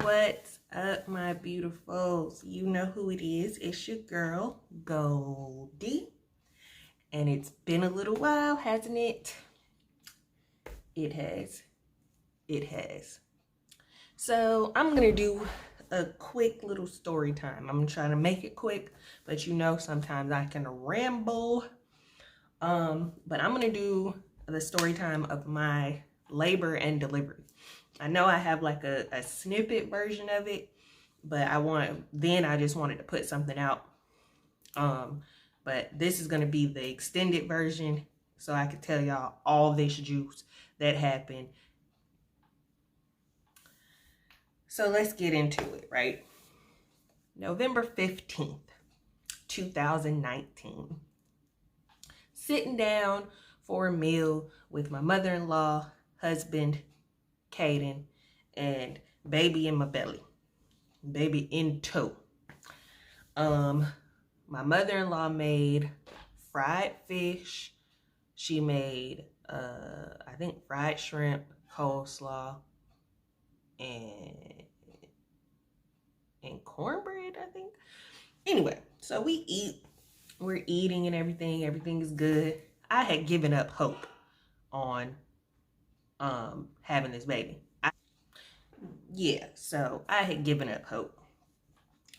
What's up, my beautifuls? You know who it is. It's your girl, Goldie. And it's been a little while, hasn't it? It has. It has. So I'm going to do a quick little story time. I'm trying to make it quick, but you know sometimes I can ramble. But I'm going to do the story time of my labor and delivery. I know I have like a snippet version of it, but I just wanted to put something out. But this is going to be the extended version so I could tell y'all all this juice that happened. So let's get into it, right? November 15th, 2019. Sitting down for a meal with my mother-in-law, husband, Caden, and baby in my belly. Baby in tow. My mother-in-law made fried fish. She made, I think fried shrimp, coleslaw, and cornbread, I think. Anyway, so we eat. We're eating and everything. Everything is good. I had given up hope on having this baby. So I had given up hope.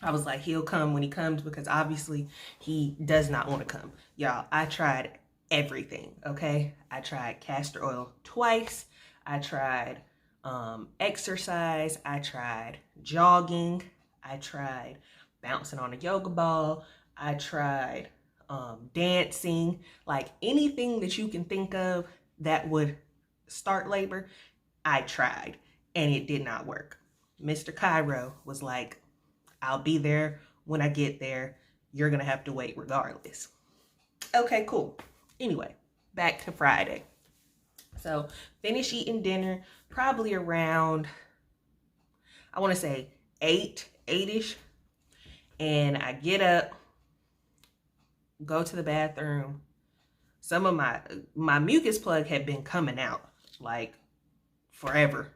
I was like, he'll come when he comes, because obviously he does not want to come. Y'all, I tried everything, okay? I tried castor oil twice. I tried exercise. I tried jogging. I tried bouncing on a yoga ball. I tried dancing. Like anything that you can think of that would start labor, I tried, and it did not work. Mr. Cairo was like, I'll be there when I get there. You're going to have to wait regardless. Okay, cool. Anyway, back to Friday. So finish eating dinner probably around, I want to say 8-ish. And I get up, go to the bathroom. Some of my mucus plug had been coming out like forever.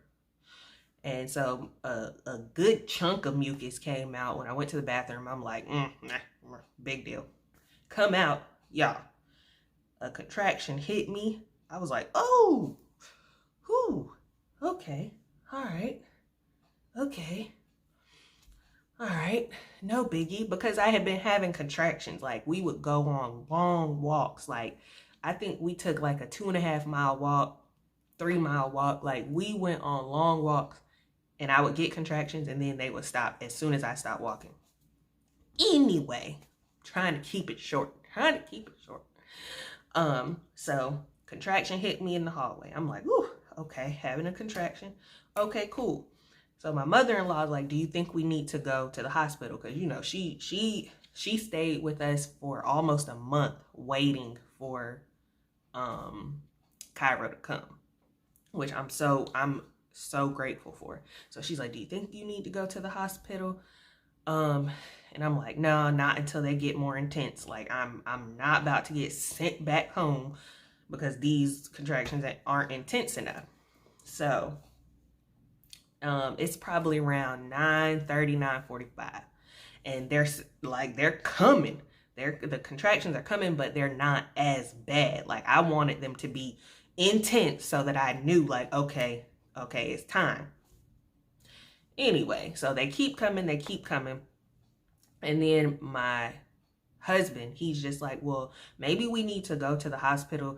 And so a good chunk of mucus came out when I went to the bathroom. I'm like, big deal. Come out, y'all. A contraction hit me. I was like, oh, whew, okay, all right, okay, all right, no biggie. Because I had been having contractions. Like, we would go on long walks. Like, I think we took like a 2.5 mile walk, 3 mile walk. Like, we went on long walks. And I would get contractions, and then they would stop as soon as I stopped walking. Anyway, trying to keep it short. So contraction hit me in the hallway. I'm like, ooh, okay, having a contraction. Okay, cool. So my mother-in-law is like, do you think we need to go to the hospital? Because, you know, she stayed with us for almost a month waiting for Cairo to come, which I'm so grateful for. So she's like, do you think you need to go to the hospital? And I'm like, no, not until they get more intense. Like, I'm not about to get sent back home because these contractions aren't intense enough. So it's probably around 9:30, 9:45, and they're coming. The contractions are coming, but they're not as bad. Like, I wanted them to be intense so that I knew, like, okay, it's time. Anyway, so they keep coming. And then my husband, he's just like, well, maybe we need to go to the hospital.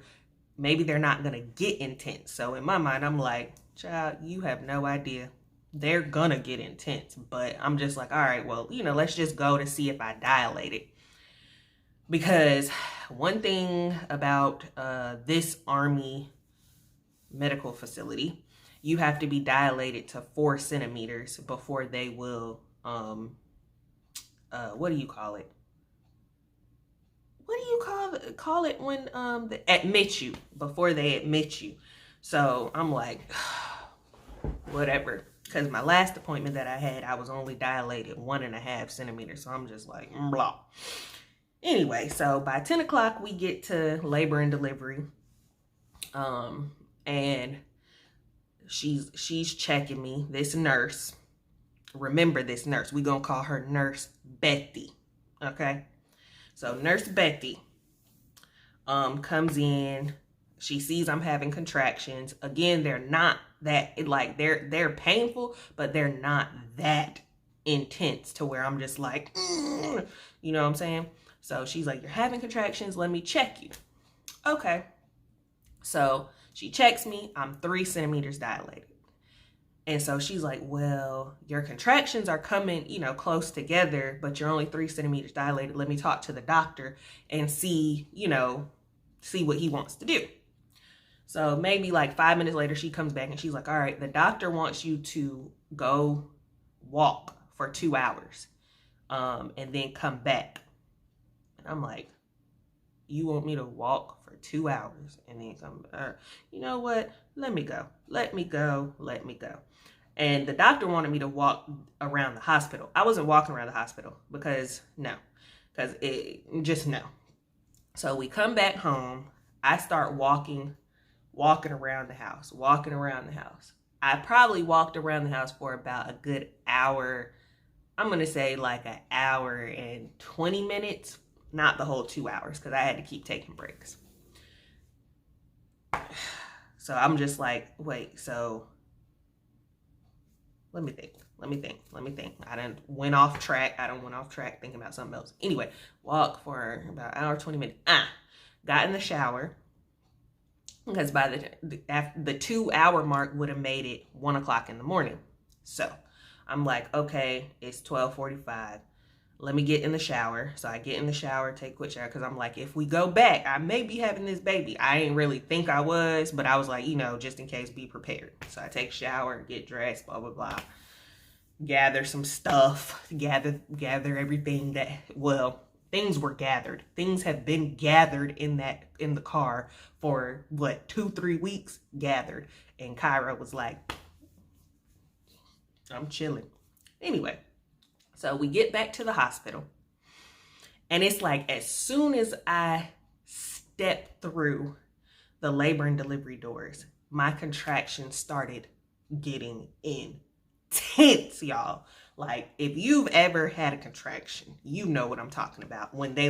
Maybe they're not going to get intense. So in my mind, I'm like, child, you have no idea. They're going to get intense. But I'm just like, all right, well, you know, let's just go to see if I dilate it. Because one thing about this Army medical facility, you have to be dilated to 4 centimeters before they will, what do you call it? What do you call it when they admit you, before they admit you? So I'm like, whatever. Because my last appointment that I had, I was only dilated 1.5 centimeters. So I'm just like, blah. Anyway, so by 10 o'clock, we get to labor and delivery. And she's checking me, this nurse. remember this nurse. We're going to call her Nurse Betty. Okay. So Nurse Betty comes in. She sees I'm having contractions. Again, they're not that, like, they're painful, but they're not that intense to where I'm just like, you know what I'm saying? So she's like, you're having contractions. Let me check you. Okay. So she checks me. I'm 3 centimeters dilated. And so she's like, well, your contractions are coming, you know, close together, but you're only 3 centimeters dilated. Let me talk to the doctor and see, you know, see what he wants to do. So maybe like 5 minutes later, she comes back and she's like, all right, the doctor wants you to go walk for 2 hours and then come back. And I'm like, you want me to walk for 2 hours and then come back? You know what? Let me go. Let me go. Let me go. And the doctor wanted me to walk around the hospital. I wasn't walking around the hospital because no. So we come back home. I start walking around the house. I probably walked around the house for about a good hour. I'm going to say like an hour and 20 minutes. Not the whole 2 hours because I had to keep taking breaks. So I'm just like, wait, so let me think. I done went off track thinking about something else. Anyway, walk for about an hour, 20 minutes. Got in the shower because by the 2 hour mark would have made it 1 o'clock in the morning. So I'm like, okay, it's 12:45. Let me get in the shower. So I get in the shower, take a quick shower, because I'm like, if we go back, I may be having this baby. I didn't really think I was, but I was like, you know, just in case, be prepared. So I take a shower, get dressed, blah, blah, blah. Gather some stuff, gather everything that, well, things were gathered. Things have been gathered in the car for, 2-3 weeks gathered. And Kyra was like, I'm chilling. Anyway. So we get back to the hospital, and it's like as soon as I stepped through the labor and delivery doors, my contractions started getting intense, y'all. Like, if you've ever had a contraction, you know what I'm talking about. When they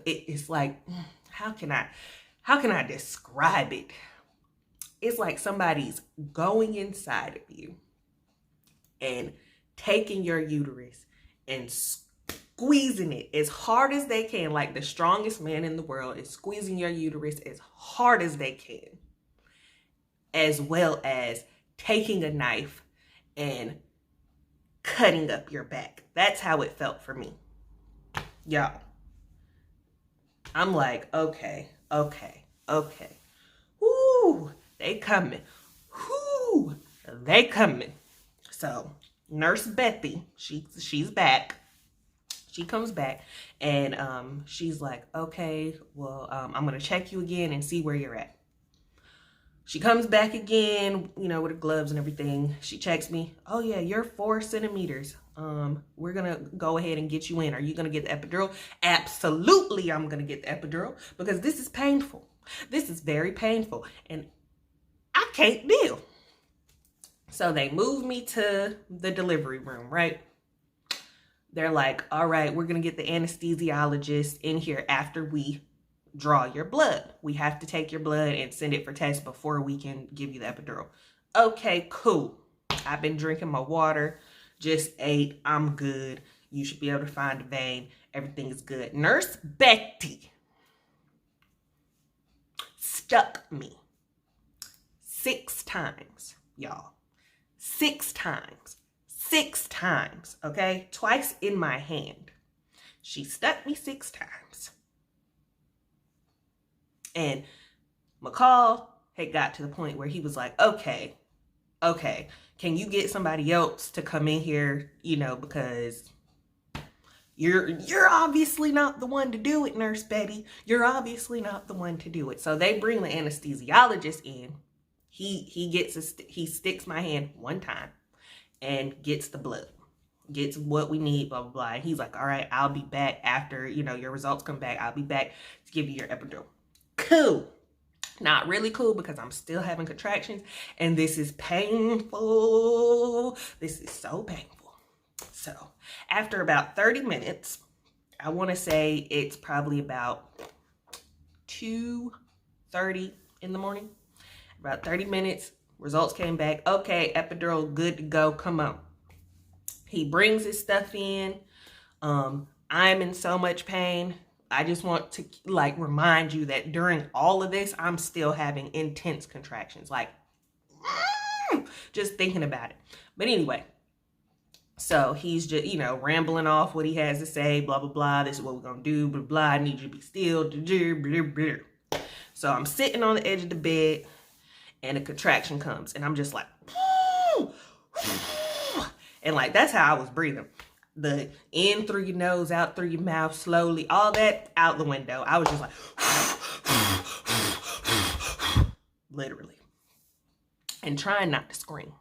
it's like, how can I describe it? It's like somebody's going inside of you and taking your uterus and squeezing it as hard as they can, like the strongest man in the world is squeezing your uterus as hard as they can, as well as taking a knife and cutting up your back. That's how it felt for me. Y'all, I'm like, okay. Whoo, they coming. Whoo, they coming. So Nurse Betty, she's back. She comes back and she's like, okay, well, I'm going to check you again and see where you're at. She comes back again, you know, with her gloves and everything. She checks me. Oh, yeah, you're 4 centimeters. We're going to go ahead and get you in. Are you going to get the epidural? Absolutely, I'm going to get the epidural because this is painful. This is very painful. And I can't deal. So they move me to the delivery room, right? They're like, all right, we're going to get the anesthesiologist in here after we draw your blood. We have to take your blood and send it for tests before we can give you the epidural. Okay, cool. I've been drinking my water, just ate. I'm good. You should be able to find a vein. Everything is good. Nurse Betty stuck me 6 times, y'all. 6 times. 6 times, okay? Twice in my hand. She stuck me 6 times. And McCall had got to the point where he was like, okay, can you get somebody else to come in here, you know, because you're obviously not the one to do it, Nurse Betty. You're obviously not the one to do it. So they bring the anesthesiologist in. He sticks my hand 1 time and gets the blood, gets what we need, blah, blah, blah. And he's like, all right, I'll be back after, you know, your results come back. I'll be back to give you your epidural. Cool. Not really cool because I'm still having contractions and this is painful. This is so painful. So after about 30 minutes, I want to say it's probably about 2:30 in the morning. About 30 minutes, results came back. Okay, epidural, good to go. Come on. He brings his stuff in. I'm in so much pain. I just want to like remind you that during all of this, I'm still having intense contractions. Like, just thinking about it. But anyway, so he's just, you know, rambling off what he has to say, blah, blah, blah. This is what we're going to do, blah, blah. I need you to be still. Blah, blah. So I'm sitting on the edge of the bed and a contraction comes and I'm just like, and like, that's how I was breathing. The in through your nose, out through your mouth, slowly, all that out the window. I was just like, literally, and trying not to scream.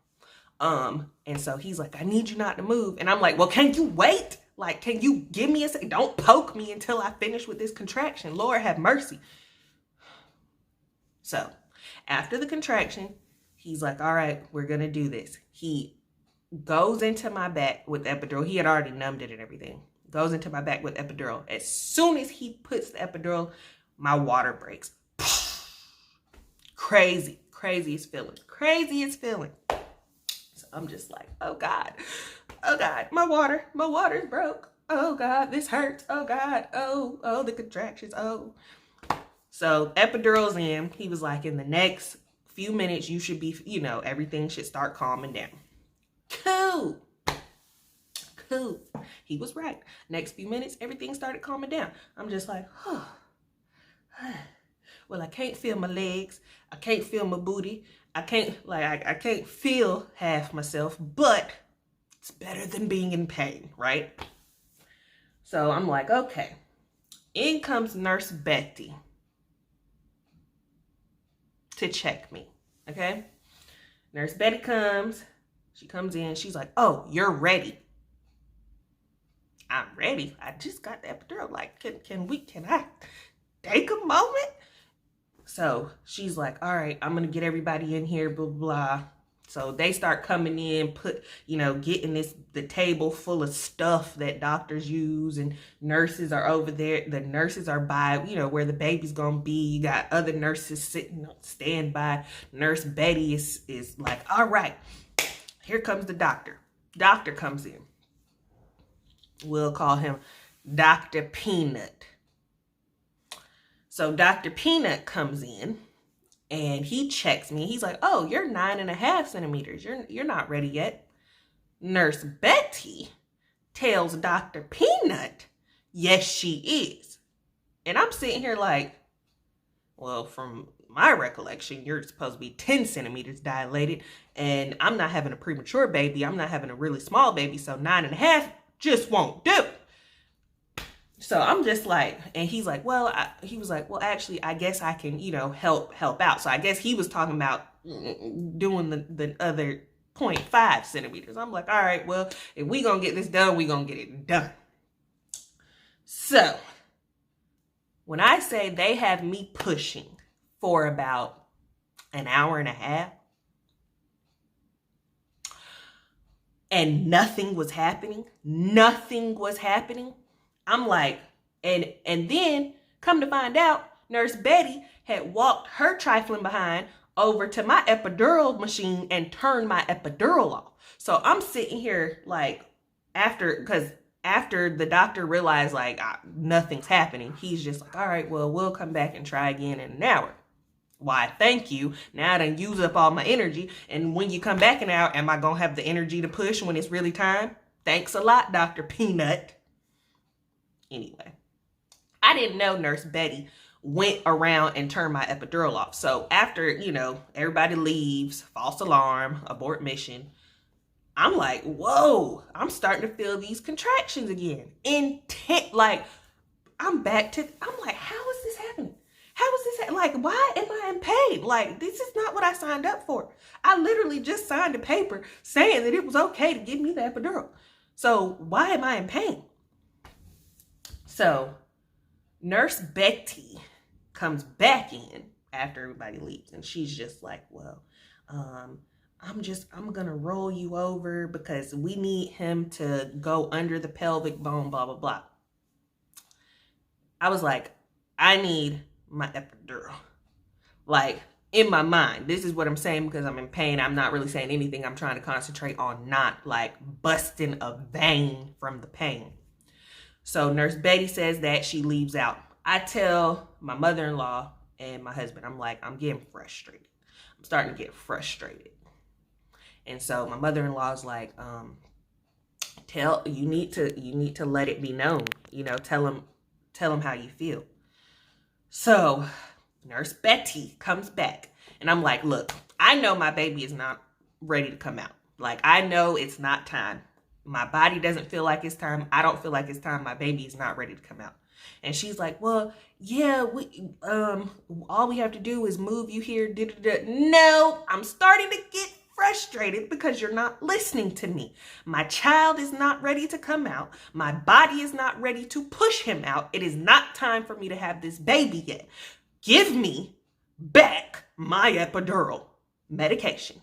And so he's like, I need you not to move. And I'm like, well, can you wait? Like, can you give me a second? Don't poke me until I finish with this contraction. Lord have mercy. So after the contraction, he's like, all right, we're going to do this. He goes into my back with epidural. He had already numbed it and everything. Goes into my back with epidural. As soon as he puts the epidural, my water breaks. Craziest feeling. So I'm just like, oh God, my water's broke. Oh God, this hurts. Oh God, oh, the contractions, oh. So epidural's in. He was like, in the next few minutes, you should be, you know, everything should start calming down. Cool. He was right. Next few minutes, everything started calming down. I'm just like, oh. Well, I can't feel my legs. I can't feel my booty. I can't feel half myself, but it's better than being in pain, right? So I'm like, okay. In comes Nurse Betty to check me, okay? Nurse Betty comes. She comes in. She's like, oh, you're ready. I'm ready. I just got the epidural. Like, can I take a moment? So she's like, all right, I'm going to get everybody in here, blah, blah. So they start coming in, getting the table full of stuff that doctors use, and nurses are over there. The nurses are by, where the baby's going to be. You got other nurses sitting on standby. Nurse Betty is like, all right, here comes the doctor. Doctor comes in. We'll call him Dr. Peanut. So Dr. Peanut comes in and he checks me. He's like, oh, you're 9.5 centimeters. You're not ready yet. Nurse Betty tells Dr. Peanut, yes, she is. And I'm sitting here like, well, from my recollection, you're supposed to be 10 centimeters dilated, and I'm not having a premature baby. I'm not having a really small baby, so 9.5 just won't do. So I'm just like, and he's like, well, actually, I guess I can, help out. So I guess he was talking about doing the other 0.5 centimeters. I'm like, all right, well, if we gonna get this done, we gonna get it done. So when I say they have me pushing for about an hour and a half and nothing was happening, I'm like, and then come to find out, Nurse Betty had walked her trifling behind over to my epidural machine and turned my epidural off. So I'm sitting here like, after the doctor realized like nothing's happening, he's just like, all right, well, we'll come back and try again in an hour. Why, thank you. Now I done use up all my energy. And when you come back in an hour, am I going to have the energy to push when it's really time? Thanks a lot, Dr. Peanut. Anyway, I didn't know Nurse Betty went around and turned my epidural off. So after, everybody leaves, false alarm, abort mission, I'm like, whoa, I'm starting to feel these contractions again. Like, I'm like, how is this happening? Like, why am I in pain? Like, this is not what I signed up for. I literally just signed a paper saying that it was okay to give me the epidural. So why am I in pain? So Nurse Betty comes back in after everybody leaves. And she's just like, well, I'm gonna roll you over because we need him to go under the pelvic bone, blah, blah, blah. I was like, I need my epidural. Like, in my mind, this is what I'm saying because I'm in pain. I'm not really saying anything. I'm trying to concentrate on not like busting a vein from the pain. So Nurse Betty says that, she leaves out. I tell my mother-in-law and my husband, I'm like, I'm getting frustrated. I'm starting to get frustrated. And so my mother-in-law is like, you need to let it be known, tell him how you feel. So Nurse Betty comes back and I'm like, look, I know my baby is not ready to come out. Like, I know it's not time. My body doesn't feel like it's time. I don't feel like it's time. My baby is not ready to come out. And she's like, well, yeah, all we have to do is move you here. No, I'm starting to get frustrated because you're not listening to me. My child is not ready to come out. My body is not ready to push him out. It is not time for me to have this baby yet. Give me back my epidural medication.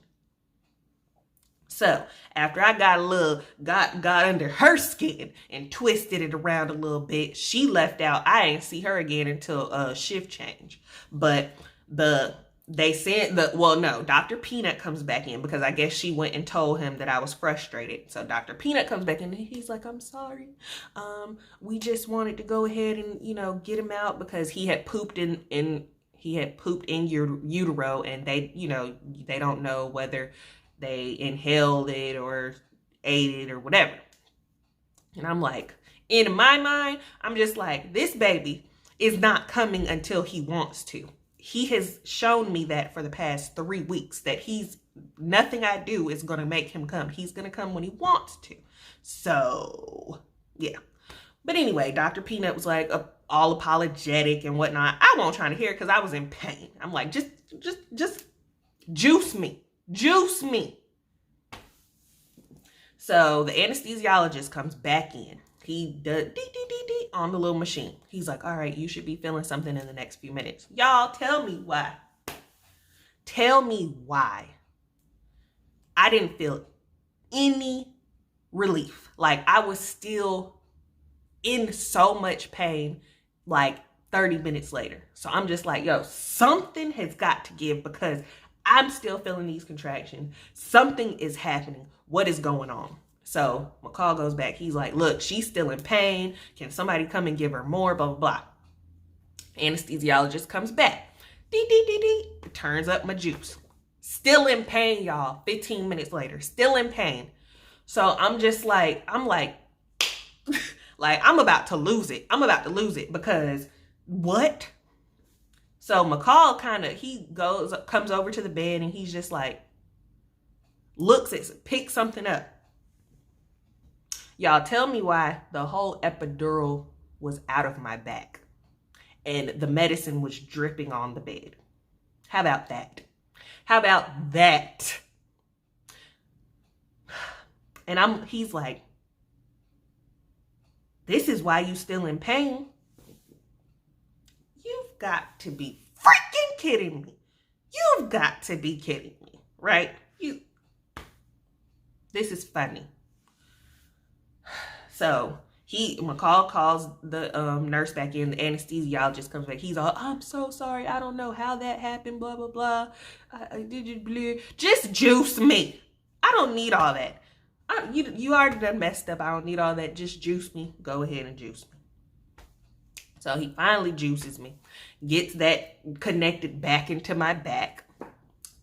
So after I got under her skin and twisted it around a little bit, she left out. I ain't see her again until shift change. But Dr. Peanut comes back in because I guess she went and told him that I was frustrated. So Dr. Peanut comes back in and he's like, I'm sorry. We just wanted to go ahead and, get him out because he had pooped in your utero, and they don't know whether they inhaled it or ate it or whatever. And I'm like, in my mind, I'm just like, this baby is not coming until he wants to. He has shown me that for the past 3 weeks, that nothing I do is going to make him come. He's going to come when he wants to. So, yeah. But anyway, Dr. Peanut was like all apologetic and whatnot. I wasn't trying to hear it because I was in pain. I'm like, just juice me. Juice me. So the anesthesiologist comes back in. He does dee on the little machine. He's like, all right, you should be feeling something in the next few minutes. Y'all, tell me why. Tell me why I didn't feel any relief. Like, I was still in so much pain like 30 minutes later. So I'm just like, yo, something has got to give because I'm still feeling these contractions. Something is happening. What is going on? So McCall goes back. He's like, look, she's still in pain. Can somebody come and give her more? Blah, blah, blah. Anesthesiologist comes back. Turns up my juice. Still in pain, y'all. 15 minutes later. Still in pain. So I'm like, I'm about to lose it. I'm about to lose it because what? So McCall comes over to the bed and he's just like, picks something up. Y'all, tell me why the whole epidural was out of my back and the medicine was dripping on the bed. How about that? How about that? And he's like, this is why you still in pain. You've got to be freaking kidding me. You've got to be kidding me, right? This is funny. So McCall calls the nurse back in. The anesthesiologist comes back. He's all, I'm so sorry. I don't know how that happened. Blah, blah, blah. Just juice me. I don't need all that. You already done messed up. I don't need all that. Just juice me. Go ahead and juice me. So he finally juices me. Gets that connected back into my back.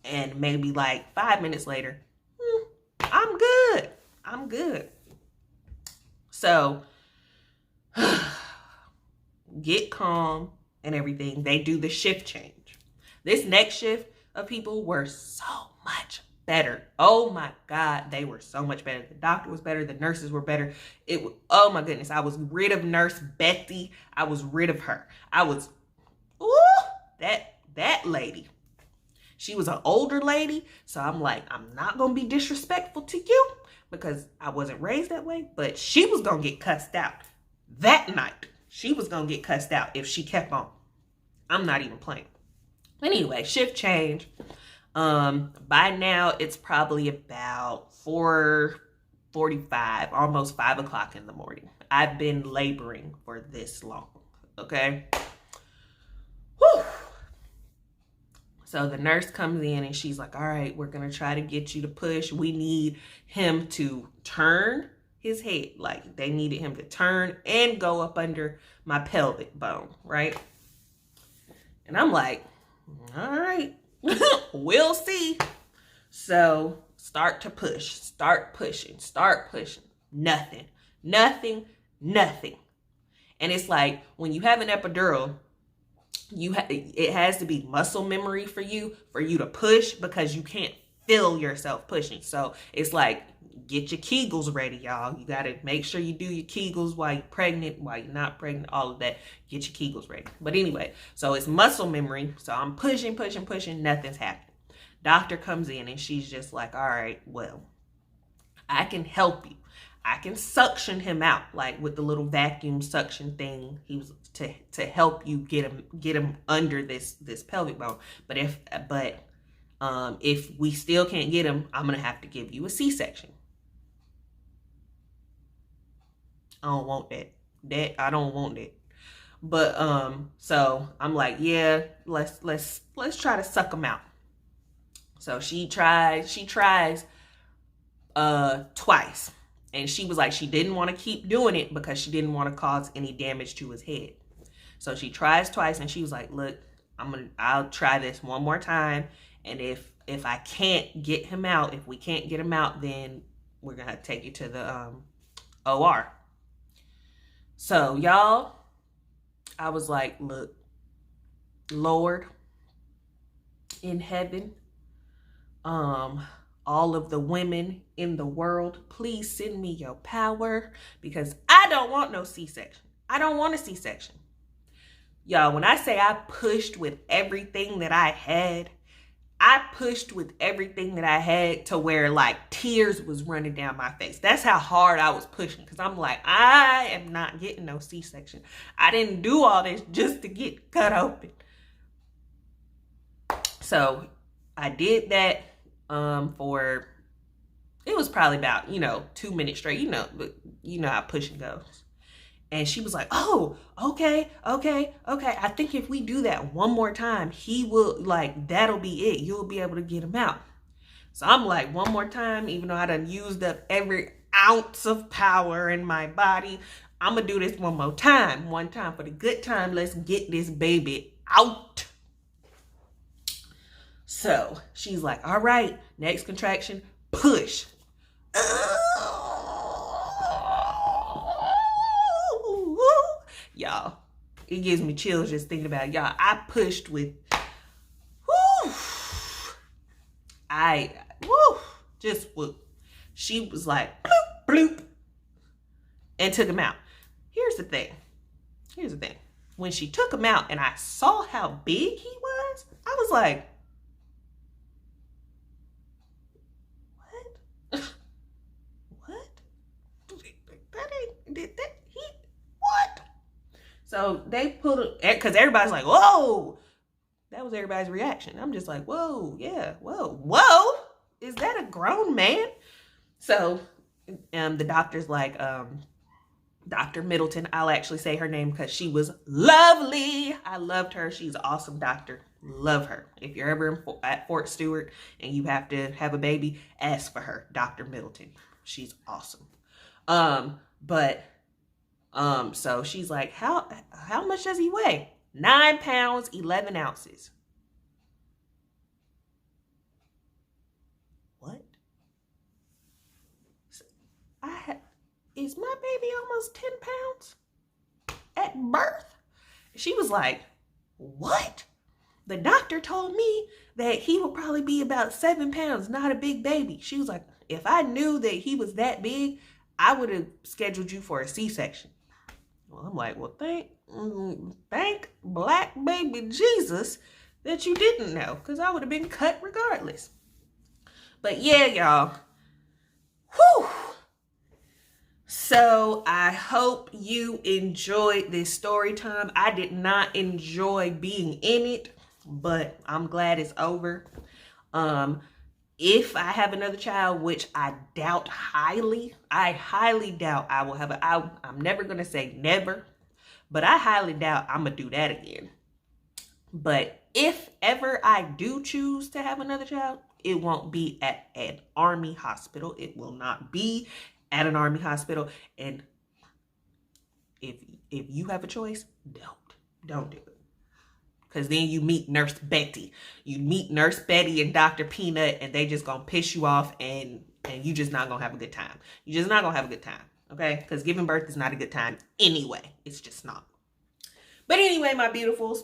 And maybe like 5 minutes later, I'm good. I'm good. So, get calm and everything. They do the shift change. This next shift of people were so much better. Oh my God, they were so much better. The doctor was better. The nurses were better. Oh my goodness. I was rid of Nurse Betty. I was rid of her. That lady. She was an older lady. So I'm like, I'm not going to be disrespectful to you because I wasn't raised that way, but she was going to get cussed out that night. She was going to get cussed out if she kept on. I'm not even playing. Anyway, shift change. By now it's probably about 4:45, almost 5 o'clock in the morning. I've been laboring for this long. Okay. Whew. So the nurse comes in and she's like, all right, we're going to try to get you to push. We need him to turn his head. Like they needed him to turn and go up under my pelvic bone, right? And I'm like, all right, we'll see. So start to push, start pushing, start pushing. Nothing, nothing, nothing. And it's like when you have an epidural, it has to be muscle memory for you to push, because you can't feel yourself pushing. So it's like, get your Kegels ready, y'all. You got to make sure you do your Kegels while you're pregnant, while you're not pregnant, all of that. Get your Kegels ready. But anyway, so it's muscle memory. So I'm pushing, pushing, pushing. Nothing's happening. Doctor comes in and she's just like, all right, well, I can help you. I can suction him out, like with the little vacuum suction thing. He was to help you get him under this pelvic bone. But if we still can't get him, I'm gonna have to give you a C-section. I don't want that. I don't want that. But so I'm like, yeah, let's try to suck him out. So she tries twice. And she was like, she didn't want to keep doing it because she didn't want to cause any damage to his head. So she tries twice and she was like, look, I'll try this one more time. And if I can't get him out, if we can't get him out, then we're going to take you to the OR. So y'all, I was like, look, Lord in heaven, all of the women in the world, please send me your power, because I don't want no C-section. I don't want a C-section. Y'all, when I say I pushed with everything that I had, to where like tears was running down my face. That's how hard I was pushing, because I'm like, I am not getting no C-section. I didn't do all this just to get cut open. So I did that for, it was probably about, 2 minutes straight, but you know how pushing goes. And she was like, oh, okay. I think if we do that one more time, he will, like, that'll be it. You'll be able to get him out. So I'm like, one more time, even though I done used up every ounce of power in my body, I'm going to do this one more time. One time for the good time. Let's get this baby out. So she's like, all right, next contraction, push. Y'all, it gives me chills just thinking about it. Y'all, I pushed with, just whoop. She was like, bloop, bloop, and took him out. Here's the thing. When she took him out and I saw how big he was, I was like, what? So they pulled it, because everybody's like, whoa. That was everybody's reaction. I'm just like, whoa, yeah, whoa. Is that a grown man? So the doctor's like, Dr. Middleton, I'll actually say her name because she was lovely. I loved her. She's an awesome doctor. Love her. If you're ever at Fort Stewart and you have to have a baby, ask for her, Dr. Middleton. She's awesome. So she's like, how much does he weigh? 9 pounds, 11 ounces. What? Is my baby almost 10 pounds at birth? She was like, what? The doctor told me that he would probably be about 7 pounds, not a big baby. She was like, if I knew that he was that big, I would have scheduled you for a C-section. Well, I'm like, well, thank black baby Jesus that you didn't know, because I would have been cut regardless. But yeah, y'all. Whew. So I hope you enjoyed this story time. I did not enjoy being in it. but I'm glad it's over. If I have another child, which I doubt highly, I highly doubt I will have I'm never going to say never, but I highly doubt I'm going to do that again. But if ever I do choose to have another child, it won't be at an Army hospital. It will not be at an Army hospital. And if you have a choice, don't do it. Because then you meet Nurse Betty. You meet Nurse Betty and Dr. Peanut, and they just going to piss you off, and you just not going to have a good time. You're just not going to have a good time, okay? Because giving birth is not a good time anyway. It's just not. But anyway, my beautifuls,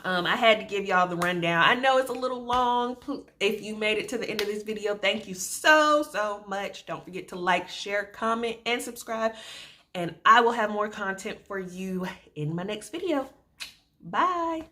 I had to give y'all the rundown. I know it's a little long. If you made it to the end of this video, thank you so much. Don't forget to like, share, comment, and subscribe. And I will have more content for you in my next video. Bye.